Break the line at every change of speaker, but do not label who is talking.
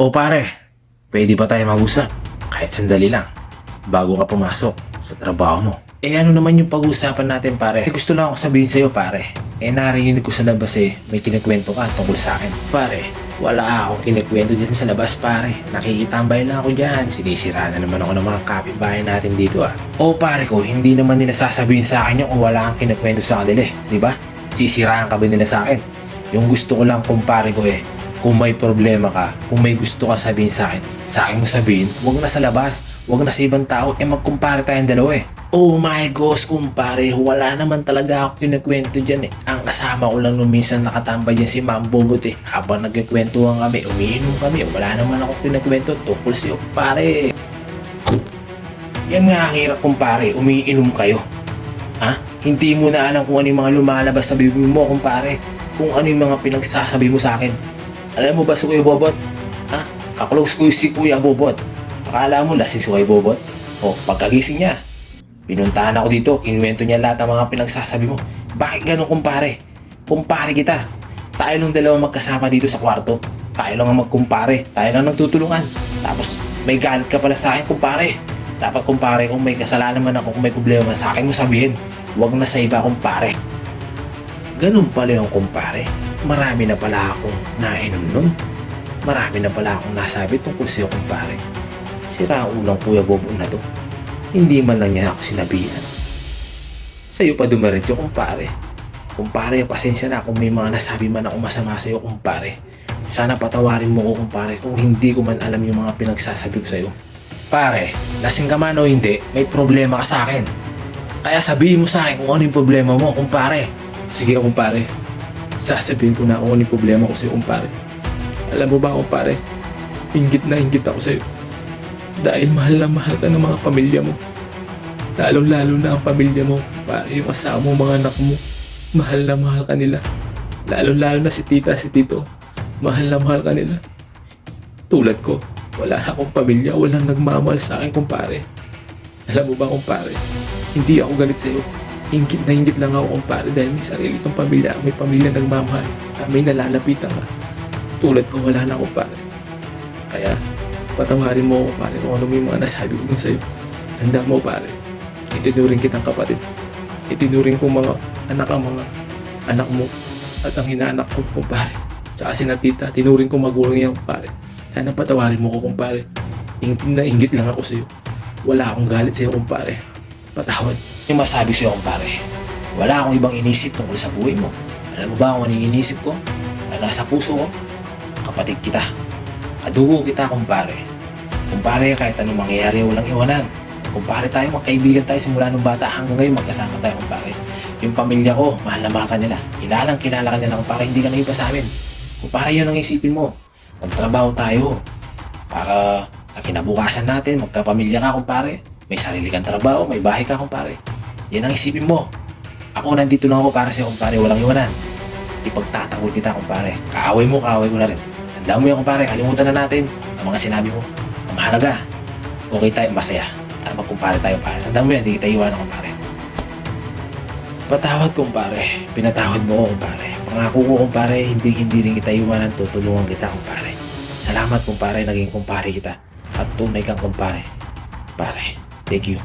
O pare, pwede ba tayo mag-usap? Kahit sandali lang, bago ka pumasok sa trabaho mo. Ano naman yung pag-uusapan natin pare? Gusto lang ako sabihin sa'yo pare. Narinig ko sa labas may kinikwento ka tungkol sa akin. Pare, wala akong kinikwento dyan sa labas pare. Nakikitambay lang ako dyan. Sinisira na naman ako ng mga kapitbahay natin dito O pare ko, hindi naman nila sasabihin sa akin yung wala kang kinikwento sa kanila Diba? Sisiraan ka ba nila sa akin? Yung gusto ko lang kumpare ko kung may problema ka, kung may gusto ka sabihin sa akin mo sabihin, huwag na sa labas, huwag na sa ibang tao, magkumpare tayong dalawa Oh my gosh, kumpare, wala naman talaga ako kinikwento dyan Ang kasama ko lang nung minsan nakatambay dyan si Ma'am Bobot Habang nagkikwentuhan kami, umiinom kami, wala naman ako kinikwento tungkol sa'yo, pare. Yan nga ang hirap, kumpare, umiinom kayo. Hindi mo na alam kung ano yung mga lumalabas sa bibig mo, kumpare. Kung ano yung mga pinagsasabi mo sa akin. Alam mo ba si Kuya Bobot? Kaklose ko si Kuya Bobot. Akala mo lasing si Kuya Bobot? Pagkagising niya, pinuntahan ako dito, kinuwento niya lahat ng mga pinagsasabi mo. Bakit ganun, kumpare? Kumpare kita. Tayo lang dalawa magkasama dito sa kwarto. Tayo lang ang magkumpare. Tayo lang nagtutulungan. Tapos may galit ka pala sa akin, kumpare. Dapat, kumpare, kung may kasalanan man ako, kung may problema sa akin mo sabihin. Huwag na sa iba, kumpare. Ganun pala yung kumpare. Marami na pala akong nainom nun. Marami na pala akong nasabi tungkol sa'yo, kumpare. Sira ulang Kuya Bobot na to. Hindi man lang niya ako sinabihan. Sa'yo pa dumiretso, kumpare. Kumpare, pasensya na kung may mga nasabi man ako masama sa'yo, kumpare. Sana patawarin mo ko, kumpare, kung hindi ko man alam yung mga pinagsasabi ko sa'yo. Pare, lasing ka man o hindi, may problema ka sa akin. Kaya sabihin mo sa akin kung ano yung problema mo, kumpare. Sige, kumpare. Sasabihin ko na kung ano yung problema ko sa'yo, kumpare. Alam mo ba, kumpare, inggit na inggit ako sa'yo. Dahil mahal na mahal ka ng mga pamilya mo. Lalong-lalo na ang pamilya mo, kumpare, yung asawa mo, mga anak mo. Mahal na mahal ka nila. Lalong-lalo na si tita, si tito. Mahal na mahal ka nila. Tulad ko, wala akong pamilya, walang nagmamahal sa akin, kumpare. Alam mo ba, kumpare, hindi ako galit sa'yo. Inggit na inggit lang ako, kumpare, dahil may sarili kang pamilya, may pamilya nagmamahal, may nalalapitan ka. Tulad ko, wala na, kumpare. Kaya, patawarin mo, kumpare, kung ano may mga nasabi ko sa'yo. Tanda mo, pare, itinuring kitang kapatid. Itinuring ko mga anak mo at ang hinaanak ko, kumpare. Tsaka si tita, tinuring ko magulang yan, kumpare. Sana patawarin mo ko, kumpare. Inggit na inggit lang ako sa'yo. Wala akong galit sa'yo, kumpare. Patawad. Yung masabi sa'yo, kumpare, wala akong ibang inisip tungkol sa buhay mo. Alam mo ba kung ano yung inisip ko? Wala sa puso ko. Kapatid kita. Kadugo kita, kumpare. Kumpare, kahit anong mangyayari, walang iwanan. Kumpare tayo, magkaibigan tayo simula nung bata hanggang ngayon magkasama tayo, kumpare. Yung pamilya ko, mahal na mahal ka nila. Kilalang kilala ka nila, kumpare, hindi ka na iba sa amin. Kumpare, yun ang isipin mo. Magtrabaho tayo para sa kinabukasan natin, magkapamilya ka, kumpare. May sarili kang trabaho, may bahay ka, kumpare. Yan ang isipin mo. Ako nandito lang ako para sa'yo, kumpare, walang iwanan. Ipagtatanggol kita, kumpare. Kaaway mo, kaaway ko na rin. Tandaan mo yan, kumpare, kalimutan na natin ang mga sinabi mo. Ang mahalaga, okay tayo, masaya. Magkumpare tayo, pare. Tandaan mo yan, hindi kita iwanan, kumpare. Patawad, kumpare. Pinatawad mo ko, kumpare. Pangako ko, kumpare, hindi rin kita iwanan, tutulungan kita, kumpare. Salamat, kumpare, naging kumpare kita. At tunay kang kumpare. Pare, thank you.